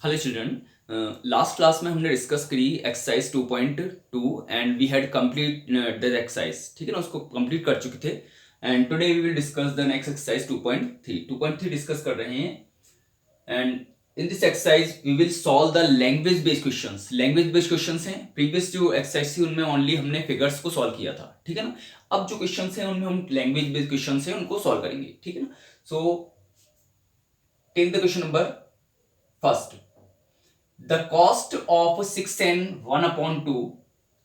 Hello children, last class में हमने discuss करी exercise 2.2 and we had complete the exercise. ठीक है ना, उसको कंप्लीट कर चुके थे. And today we will discuss the next exercise 2.3 discuss कर रहे हैं. And in this exercise we will solve the language based questions. Language based questions हैं. प्रीवियस जो एक्सरसाइज थी उनमें ओनली हमने फिगर्स को सॉल्व किया था. ठीक है ना. अब जो क्वेश्चंस हैं उनमें हम लैंग्वेज बेस्ड क्वेश्चंस हैं उनको सॉल्व करेंगे. ठीक है ना. So take the question number first. The cost of 6 and 1 upon 2.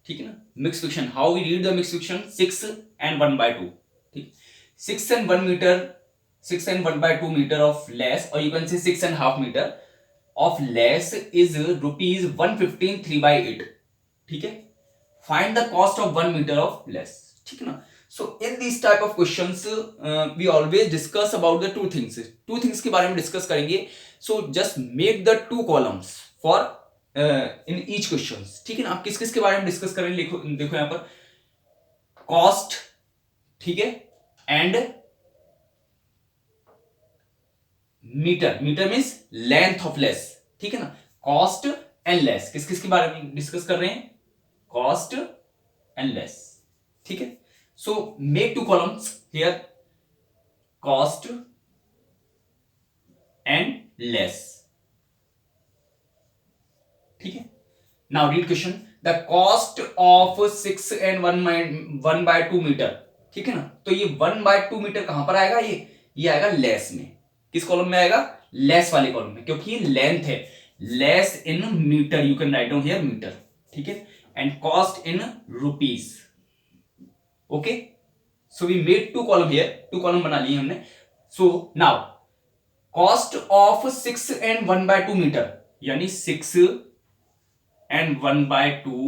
ठीक है ना. Mix fraction, how we read the mix fraction, 6 and 1/2. ठीक. 6 and 1 meter, 6 and 1/2 meter of less, or you can say 6.5 meter of less is rupees 115 3/8. ठीक है. Find the cost of 1 meter of less. ठीक है ना. So in these type of questions we always discuss about the two things. Two things के बारे में discuss करेंगे. So just make the two columns for in each question. ठीक है ना. आप किस किस के बारे में डिस्कस करें, देखो यहां पर कॉस्ट. ठीक है. And metre. Metre means length of lace. ठीक है ना. कॉस्ट एंड लेस किस किस के बारे में डिस्कस कर रहे हैं, कॉस्ट एंड लेस. ठीक है. So make two columns here, cost and lace. ठीक है. Now read question. The cost of 6 and 1/2 metre. ठीक है ना. तो ये 1/2 मीटर कहां पर आएगा, ये आएगा लेस में. किस कॉलम में आएगा, लेस वाले कॉलम में, क्योंकि ये लेंथ है. Lace in metre, you can write down here metre. ठीक है. And cost in rupees. Okay. So we made two column here, two column बना लिए हमने. So now cost of 6 and 1/2 metre, यानी 6 and 1/2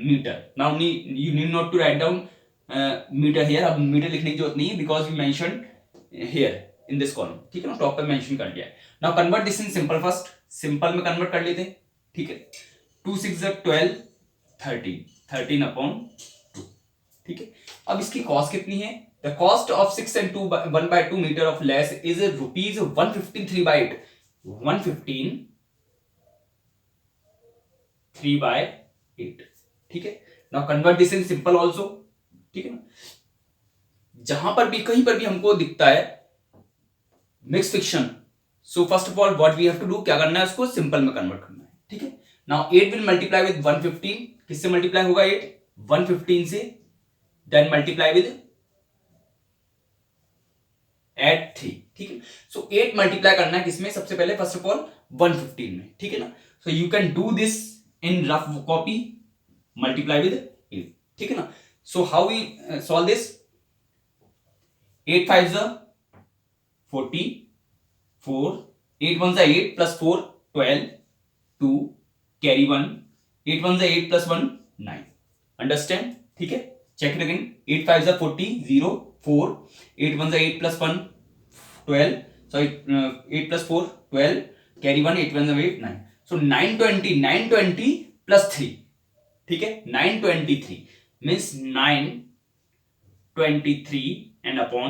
meter. Now you need not to write down meter here. अब metre लिखने की जरूरत नहीं है, because we mentioned here in this column. ठीक है ना. टॉप पे मेंशन कर दिया है. Now convert this in simple first. Simple में कन्वर्ट कर लेते हैं. ठीक है. 2 6 12 13 13 upon 2. ठीक है. अब इसकी कॉस्ट कितनी है. The cost of 6 and 1/2 meter of less is rupees 115 3/8. 115 3/8. ठीक है. Now convert this in simple also. ठीक है ना. जहां पर भी कहीं पर भी हमको दिखता है mix fraction, so first of all what we have to do, क्या करना है, उसको सिंपल में कन्वर्ट करना है. ठीक है. Now 8 will multiply with 115. किससे मल्टीप्लाई होगा 8, 115 से. Then multiply with eight 3. ठीक है. सो 8 मल्टीप्लाई करना है किसमें, सबसे पहले फर्स्ट ऑफ ऑल 115 में. ठीक है ना. So you can do this in rough copy, multiply with 8. ठीक है ना. So how we solve this, 8 5s are 44, 8 1s are 8 plus 4 12, 2 carry 1, 8 1s are 8 plus 1 9. Understand. ठीक है. Check it again. 8 5s are 40 0 4, 8 1s are 8 plus 1 12, sorry 8 plus 4 12, carry 1, 8 1s are 8 9. So 920 plus 3. ठीक है. 923 means 923 and upon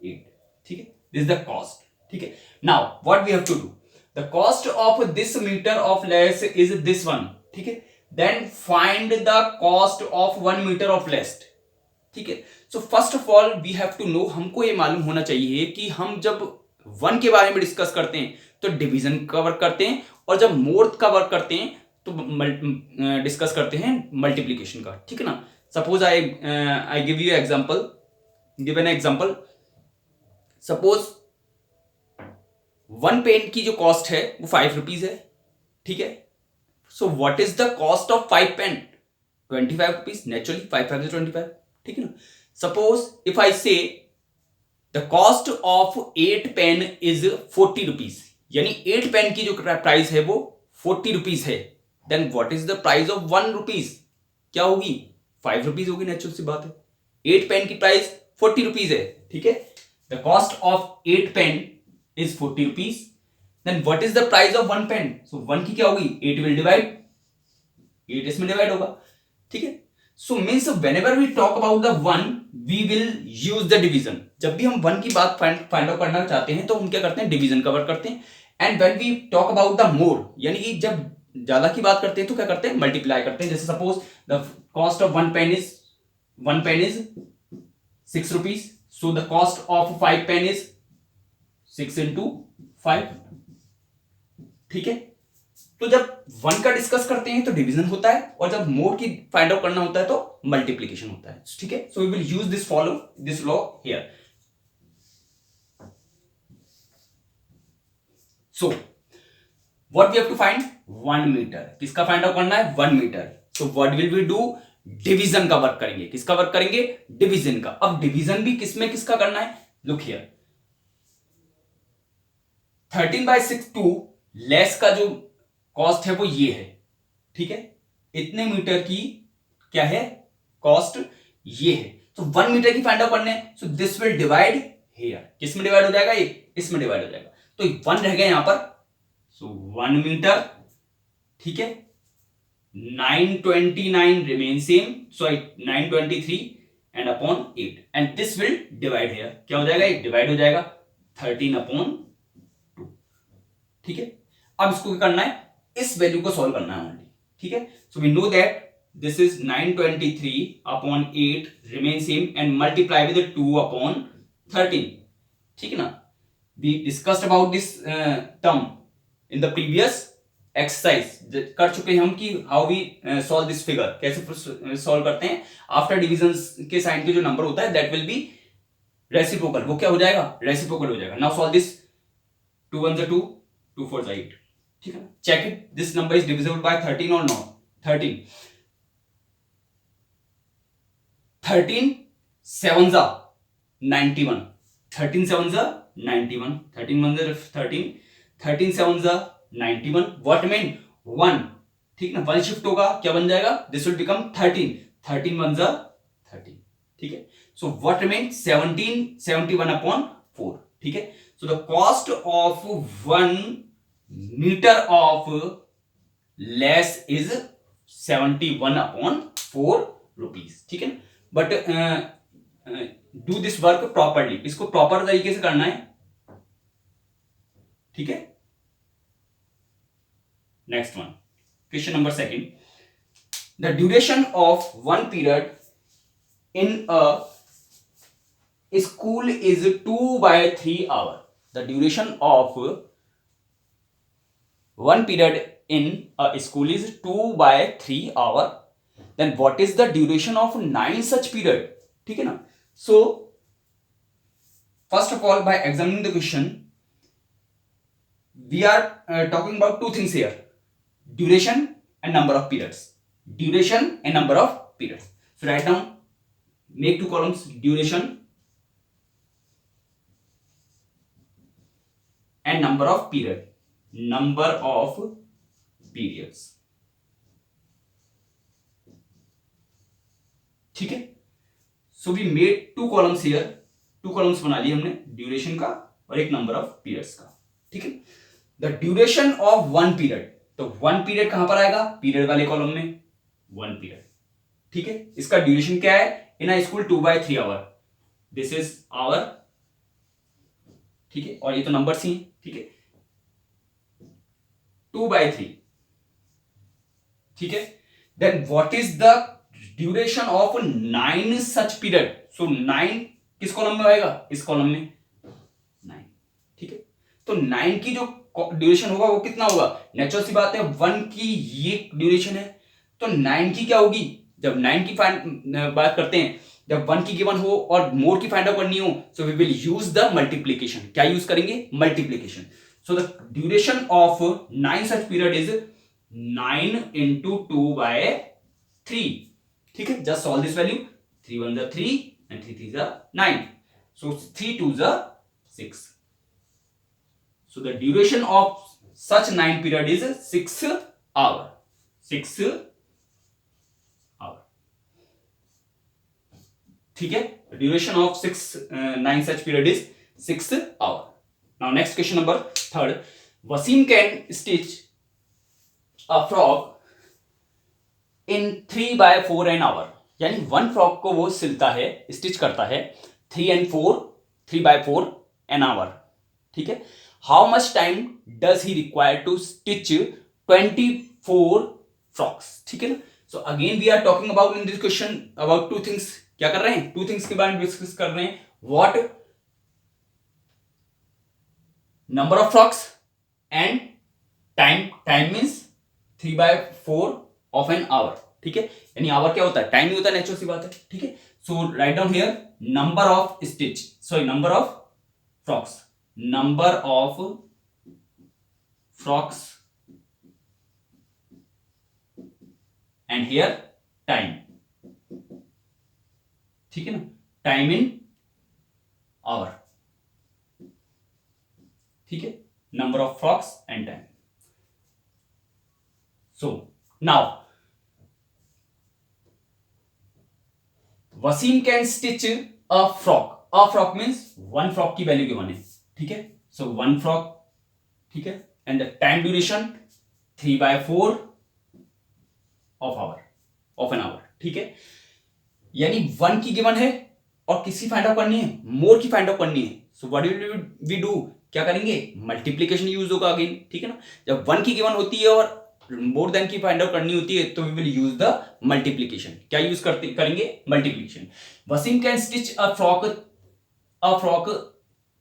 8. ठीक है. This is the cost. ठीक है. Now what we have to do, the cost of this meter of less is this one. ठीक है. Then find the cost of 1 meter of less. ठीक है. So first of all we have to know, हमको ये मालूम होना चाहिए कि हम जब 1 के बारे में डिस्कस करते हैं तो डिवीजन का वर्क करते हैं, और जब मोड का वर्क करते हैं तो डिस्कस करते हैं मल्टीप्लीकेशन का. ठीक है ना. Suppose I give you example, give an example. Suppose 1 pen की जो कॉस्ट है वो 5 रुपीज है. ठीक है. So what is the cost of 5 pen, 25 rupees. Naturally 5 5 25. ठीक है ना. Suppose if I say the cost of 8 pen is 40 rupees, यानी 8 पेन की जो प्राइस है वो 40 रुपीज है. Then what is the price of 1 rupees, क्या होगी, 5 रुपीज होगी. नेचुरल सी बात है. 8 पेन की प्राइस 40 रुपीज है. ठीक है. The cost of 8 pen is 40 rupees. Then what is the price of 1 pen, so 1 की क्या होगी, 8 विल डिवाइड, 8 इसमें डिवाइड होगा. ठीक है. So means whenever we talk about the 1 we will use the division. जब भी हम 1 की बात फाइंड आउट करना चाहते हैं तो हम क्या करते हैं, डिवीजन का वर्क करते हैं. And when we talk about the more, यानी कि जब ज्यादा की बात करते हैं तो क्या करते हैं, मल्टीप्लाई करते हैं. जैसे suppose the cost of one pen is 6 rupees, so the cost of 5 pen is 6 into 5. ठीक है, तो जब वन का डिस्कस करते हैं तो डिवीजन होता है, और जब मोड की फाइंड आउट करना होता है तो मल्टीप्लीकेशन होता है. ठीक है, so we will use this law here. So what we have to find, 1 metre. किसका फाइंड आउट करना है, 1 metre. So what will we do, division का वर्क करेंगे. किसका वर्क करेंगे, डिवीजन का. अब डिवीजन भी किसका करना है, लुक हियर. 13/6 टू लेस का जो कॉस्ट है वो ये है. ठीक है, इतने मीटर की क्या है, कॉस्ट ये है. तो 1 मीटर की फाइंड आउट करने हैं, so this will divide here. किस में डिवाइड हो जाएगा, ये इसमें डिवाइड हो जाएगा. तो 1 रह गया यहां पर, सो 1 मीटर. ठीक है, 929 remain same, so 923 and upon 8, and this will divide here. क्या हो जाएगा, ये डिवाइड हो जाएगा 13/2. ठीक है, अब इसको क्या करना है, इस वैल्यू को सॉल्व करना है ओनली. ठीक है, so we know that this is 923/8 remain same and multiply with 2/13. ठीक है ना, we discussed about this term in the previous exercise. कर चुके हैं हम कि how we solve this figure, कैसे सॉल्व करते हैं. आफ्टर डिवीजन के साइन के जो नंबर होता है दैट विल बी रेसिप्रोकल. वो क्या हो जाएगा, रेसिप्रोकल हो जाएगा. Now solve this. 2 1 2, 2 4 8. ठीक है, check it, this number is divisible by 13 और नॉट. 13 7 91, 13 7 91, 13 1 13, 13 7 91. What mean 1. ठीक ना, 1 शिफ्ट होगा, क्या बन जाएगा, दिस विल बिकम 13, 13 1 13. ठीक है, सो व्हाट रिमेन 71/4. ठीक है, so the cost of 1 metre of lace is 71/4 rupees. ठीक है, but do this work properly. इसको प्रॉपर तरीके से करना है. ठीक है, next one, question number 2. The duration of 1 period in a school is 2/3 hour. The duration of 1 period in a school is 2/3 hour. Then what is the duration of 9 such period? ठीक है ना. So first of all, by examining the question, we are talking about two things here: duration and number of periods. Duration and number of periods. So write down, make 2 columns, duration and number of period. Number of periods. ठीक है, so we made 2 columns here. 2 columns बना लिए हमने, duration का और एक number of periods का. ठीक है, द ड्यूरेशन ऑफ 1 पीरियड. तो 1 पीरियड कहां पर आएगा, पीरियड वाले कॉलम में 1 पीरियड. ठीक है, इसका ड्यूरेशन क्या है, in a school 2/3 hour. This is hour. ठीक है, और ये तो नंबर सी. ठीक है, 2/3. ठीक है, then what is the duration of 9 such period. So 9 किस कॉलम में आएगा, इस कॉलम में 9. ठीक है, तो 9 की जो ड्यूरेशन होगा वो कितना होगा, नेचुरल सी बात है, 1 की ये ड्यूरेशन है, तो 9 की क्या होगी. जब 9 की बात करते हैं, जब 1 की गिवन हो और मोर की फाइंड आउट करनी हो, so we will use the multiplication. क्या यूज करेंगे, multiplication. So the duration of 9 such period is 9 into 2/3. ठीक है, just solve this value. 3 1 3 and 3 3 9. So 3 2 6. So the duration of such 9 period is 6 hour. 6 hour. ठीक है, duration of 9 such period is 6 hour. Now next question number 3. Wasim can stitch a frock in 3/4 an hour. यानी 1 frock को वो सिलता है, stitch करता है 3 and 4, 3/4 an hour. ठीक है, how much time does he require to stitch 24 frocks, ठीक है ना। So again we are talking about in this question about two things, क्या कर रहे हैं, टू थिंग्स के बारे में डिस्कस कर रहे हैं, what number of frocks and time, time means 3/4 of an hour, ठीक है, यानी आवर क्या होता है, टाइम ही होता है, नेचुरल सी बात है, ठीक है। So right down here number of stitch, sorry number of frocks, number of frocks and here time, ठीक है ना, टाइम इन आवर, ठीक है, number of frocks and time. So now Wasim can stitch a frock means one frock की value given है, ठीक है। So one frock, ठीक है, and the time duration 3/4 of an hour, ठीक है, यानी वन की गिवन है और किसी फाइंड आउट करनी है, मोर की फाइंड आउट करनी है। So what will we do, क्या करेंगे, मल्टीप्लीकेशन यूज होगा अगेन, ठीक है ना। जब वन की गिवन होती है और मोर देन की फाइंड आउट करनी होती है तो we will use the multiplication, क्या यूज करेंगे, multiplication. Wasim can stitch a frock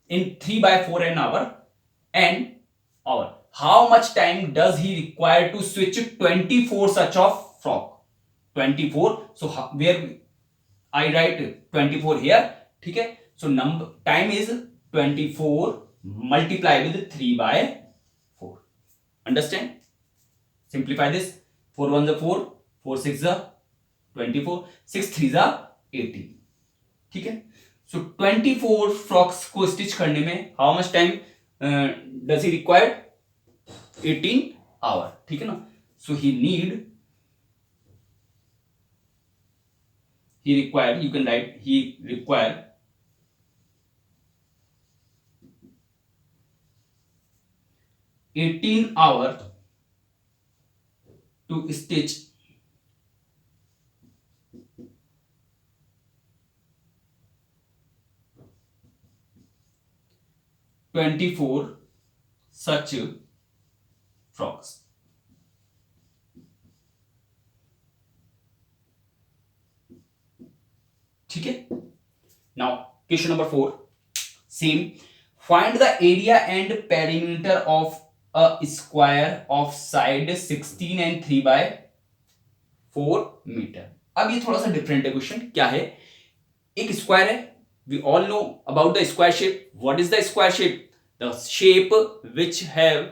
in 3/4 an hour and hour, how much time does he require to switch 24 such of frock, 24, so where I write 24 here, ठीक है। so number time is 24 multiply with 3/4, understand, simplify this, 4 1 is 4, 4 6 is 24, 6 3 is 18, ठीक है। so 24 frocks को stitch करने में how much time does he required, 18 hour, ठीक है ना। so he required, you can write he required 18 hours to stitch 24 such frocks, ठीक है। Now question number 4, same, find the area and perimeter of a square of side 16 and 3/4 metre. अब ये थोड़ा सा different है क्वेश्चन, क्या है, एक स्क्वायर है, we all know about the square shape, what is the square shape, the shape which have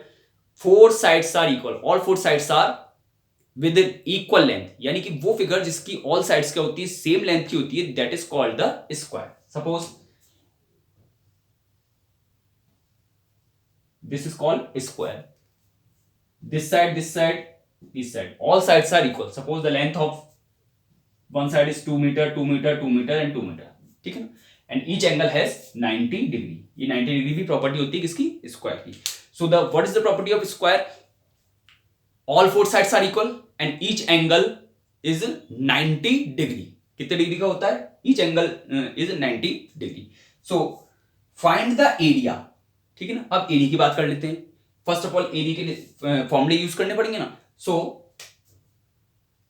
4 sides are equal, all 4 sides are with equal length, यानी कि वो फिगर जिसकी ऑल साइड्स क्या होती है, सेम लेंथ की होती है, that is called the square. Suppose this is called square, this side, this side, all sides are equal, suppose the length of one side is 2 meter, 2 meter, 2 meter and 2 meter, ठीक है ना, and each angle has 90 degree, ये 90 degree भी property होती है किसकी, square की। so the what is the property of square, all 4 sides are equal and each angle is 90 degree, कितने डिग्री का होता है, each angle is 90 degree। so find the area, ठीक है ना। अब एरिया की बात कर लेते हैं, फर्स्ट ऑफ ऑल एरिया के लिए फॉर्मूले यूज करने पड़ेंगे ना। सो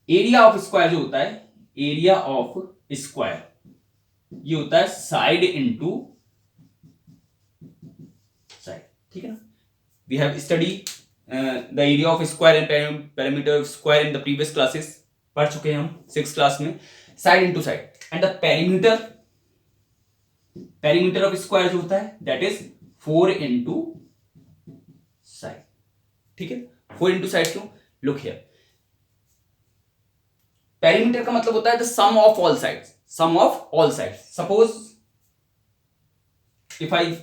एरिया ऑफ स्क्वायर जो होता है, एरिया ऑफ स्क्वायर ये होता है साइड इनटू साइड, ठीक है ना। We have study the area of square and perimeter of square in the previous classes, पढ़ चुके हैं हम 6th क्लास में, side into side, and the perimeter of square जो होता है दैट इज 4 इनटू साइड, ठीक है। 4 इनटू साइड क्यों, लुक हियर, पेरीमीटर का मतलब होता है the sum of all sides, sum of all sides. Suppose if I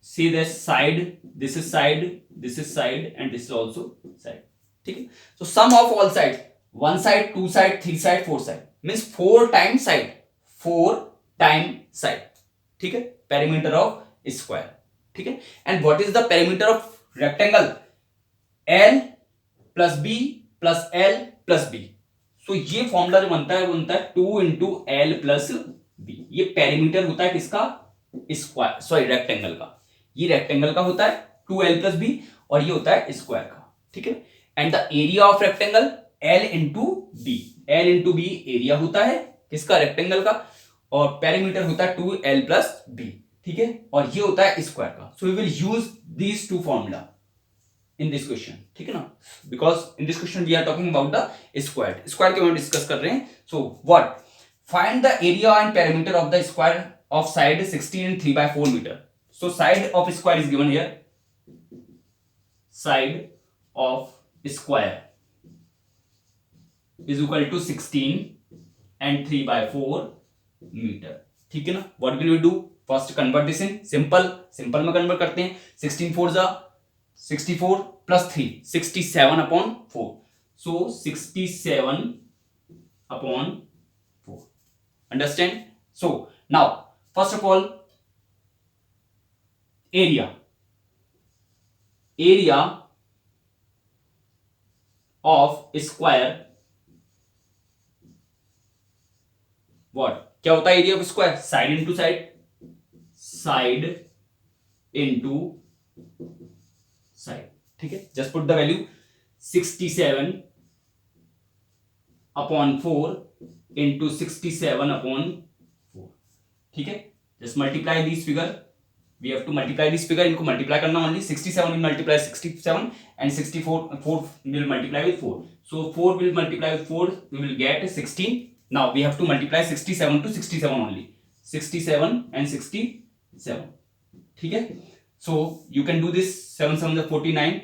see this side, this is side, this is side and this is also side, ठीक है। So sum of all sides, 1 side, 2 side, 3 side, 4 side, means 4 time side, 4 time side, ठीक है, perimeter of square, ठीक है। And what is the perimeter of rectangle, L plus B प्लस L plus B. So ये formula जो बनता है वो बनता है 2 इंटू एल प्लस बी, ये पेरीमीटर होता है किसका, स्क्वायर, सॉरी रेक्टेंगल का, ये रेक्टेंगल का होता है 2l+b, और ये होता है स्क्वायर का, ठीक है। And the area of rectangle l into B, l into B area होता है किसका, रेक्टेंगल का, और पेरीमीटर होता है 2l+b, ठीक है, और ये होता है स्क्वायर का। So we will use these two formula in this question, ठीक है ना, because in this question we are talking about the square के बारे में डिस्कस कर रहे हैं। So what, find the area and perimeter of the square of side 16 and 3/4 metre. So side of square is given here, side of square is equal to 16 and 3/4 metre, ठीक है ना। What will we do, first convert this in simple में convert करते हैं। 16 4 जा 64 plus 3 67/4, सो 67/4, understand. So now first of all area of square, what, क्या होता है area of square, side into side, ठीक है। Just put the value 67/4 into 67/4, ठीक है। Just multiply this figure, we have to multiply this figure, इनको multiply करना only. 67 will multiply 67 and 4 will multiply with 4, so 4 will multiply with 4, we will get 16. Now we have to multiply 67 to 67 only, 67 and 67, ठीक है। So you can do this, 7 7 is 49,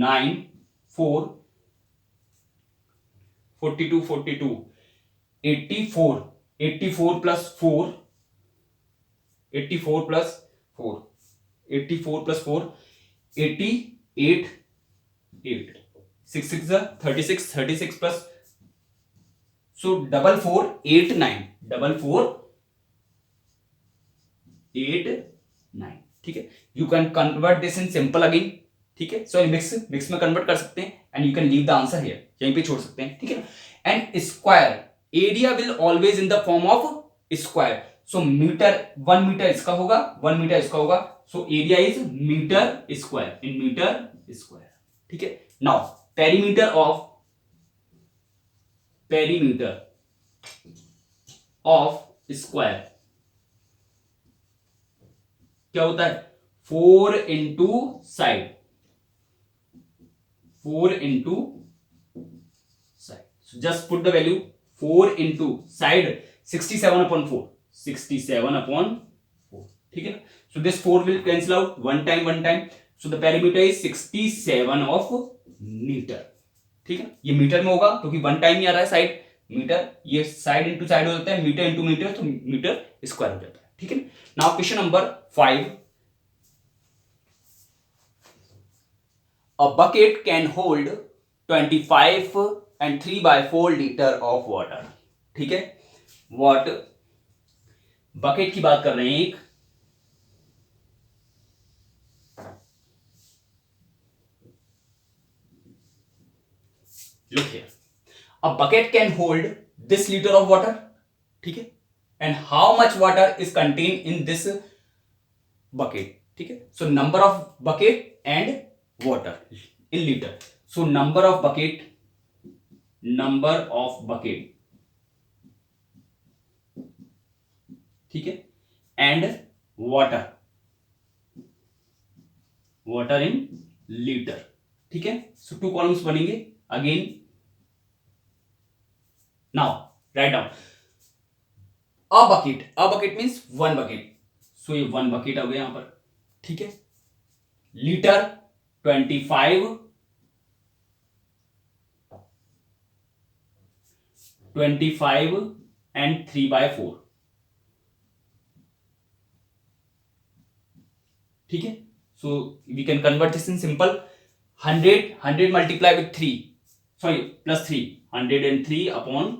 9 4 42 42 84 84 plus 4 84 plus 4 84 plus 4 88 8 6 6 is 36 36 plus, so 4 8 9 4 8 9, ठीक है। You can convert this in simple again, ठीक है। So mix में convert कर सकते हैं and you can leave the answer here, यहीं पे छोड़ सकते हैं, ठीक है। And square area will always in the form of square, so metre 1 metre इसका होगा, 1 मीटर इसका होगा, so area is metre square, in metre square, ठीक है। नाउ पेरीमीटर ऑफ स्क्वायर क्या होता है, 4 into side, 4 into side, just put the value 4 into side 67/4, 67/4, ठीक है। So this 4 will cancel out, one time, so the perimeter is 67 of metre, ठीक है। ये मीटर में होगा क्योंकि वन टाइम ही आ रहा है साइड मीटर, ये साइड इंटू साइड हो जाता है, मीटर इंटू मीटर, तो मीटर स्क्वायर हो जाता है, ठीक है। Now question number 5, a bucket can hold 25 and 3/4 liter of water, ठीक है। व्हाट, बकेट की बात कर रहे हैं एक, look here, a bucket can hold this liter of water, ठीक है, and how much water is contained in this bucket, ठीक है। so number of bucket and water in liter, so number of bucket ठीक है, and water in liter, ठीक है। so 2 columns बनेंगे again. Now write down a bucket means 1 bucket, so ये 1 bucket आ गया यहां पर, ठीक है। लीटर 25 and 3/4, ठीक है। So we can convert this in simple, 100 multiply with 3, sorry plus 3, 103/4,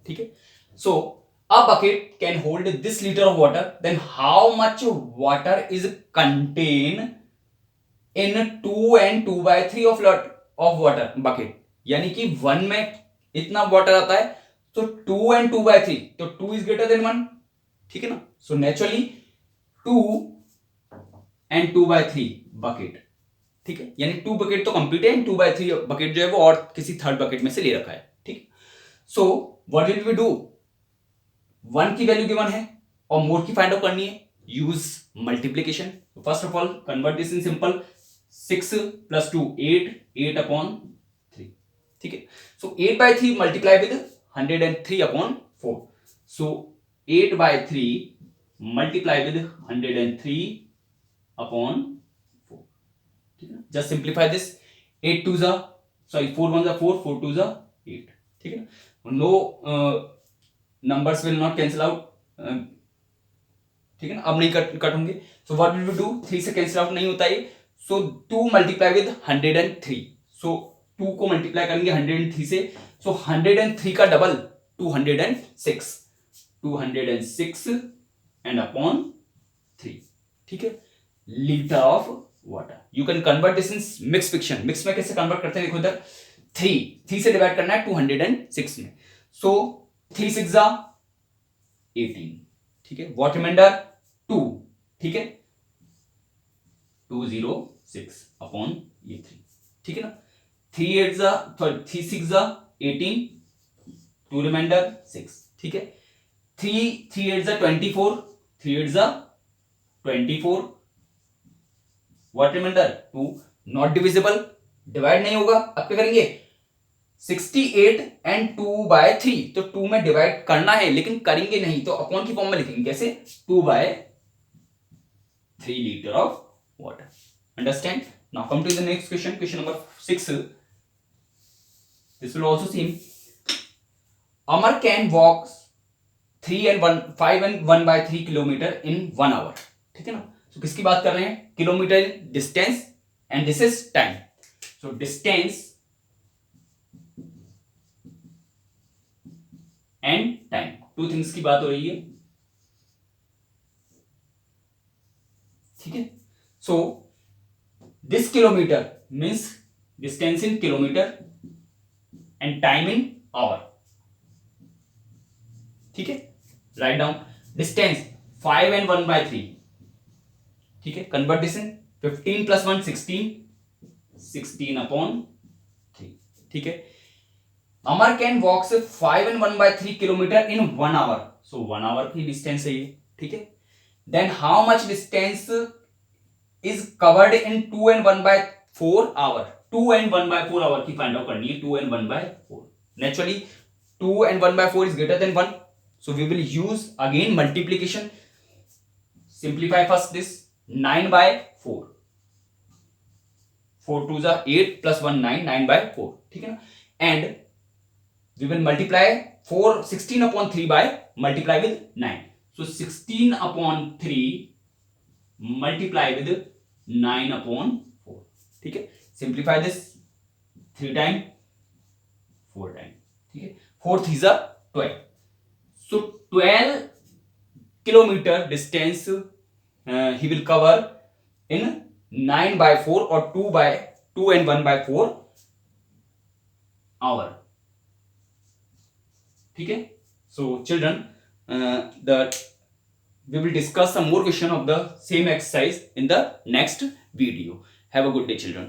ठीक है। सो a bucket can hold this liter of water, then how much water is contained in 2 and 2/3 of water bucket, यानी कि 1 में इतना water आता है तो 2 and 2/3, तो 2 is greater than 1, ठीक है ना। सो नेचुरली 2 एंड 2/3 बकेट, ठीक है, यानी 2 बकेट तो कंप्लीट है एंड 2/3 बकेट जो है वो और किसी थर्ड बकेट में से ले रखा है, ठीक। So what will we do, 1 की वैल्यू गिवन है और मोर की फाइंड आउट करनी है, use multiplication. First of all convert this in simple, 6 + 2 8, 8/3, ठीक है। सो 8/3 multiply with 103/4, so 8/3 multiply with 103/4, ठीक है। जस्ट सिंप्लीफाई दिस, 8 2 जा सॉरी 4 1 जा 4, 4 2 जा 8, ठीक है ना। No numbers will not cancel out, ठीक है ना, अब नहीं कट होंगे। So what will we do, 3 से कैंसिल आउट नहीं होता है, सो 2 मल्टीप्लाई विद 103, सो 2 को मल्टीप्लाई करेंगे 103 से, सो 103 का डबल 206, 206 एंड अपॉन 3, ठीक है, litre of water. You can convert this in mix friction, mix में कैसे कन्वर्ट करते हैं देखो इधर, 3 से डिवाइड करना है 206 में, सो 3 6 जा 18, ठीक है, व्हाट रिमाइंडर 2, ठीक है, 206 अपॉन ये 3, ठीक है ना, 3 8 जा 3 6 जा 18, 2 रिमाइंडर 6, ठीक है, 3 8 जा 24, 3 8 जा 24, what remainder 2, not divisible, divide नहीं होगा, अब क्या करेंगे 68 एंड 2/3, तो 2 में डिवाइड करना है लेकिन करेंगे नहीं, तो अपॉन की फॉर्म में लिखेंगे कैसे, 2/3 litre of water, understand. Now come to the next question, question number 6, this will also same, Amar can walk 5 and 1/3 kilometre in 1 hour, ठीक है ना। तो किसकी बात कर रहे हैं, kilometre distance and this is time, so distance and time, 2 things की बात हो रही है, ठीक है। So this kilometre means distance in kilometre and time in hour, ठीक है, राइट डाउन डिस्टेंस 5 and 1/3, ठीक है, कन्वर्ट दिस इन 15 + 1 16, 16/3, ठीक है। Amar can walk 5 and 1/3 kilometre in 1 hour, so 1 hour की डिस्टेंस है ये, ठीक है। Then how much distance is covered in 2 and 1/4 hour, 2 and 1/4 hour की फाइंड आउट करनी है, 2 and 1/4, naturally 2 and 1/4 is greater than 1, so we will use again multiplication, simplify first this, 9/4, 4 2 जा 8 + 1 9, 9/4, ठीक है ना, and we will multiply 4 16/3 by multiply with 9, so 16/3 multiply with 9/4, ठीक है, simplify this, 3 time 4 time, ठीक है, 4 3 जा 12, so 12 kilometre distance he will cover in 9/4 or 2 and 1/4 hour, ठीक है। So children, we will discuss some more question of the same exercise in the next video. Have a good day children.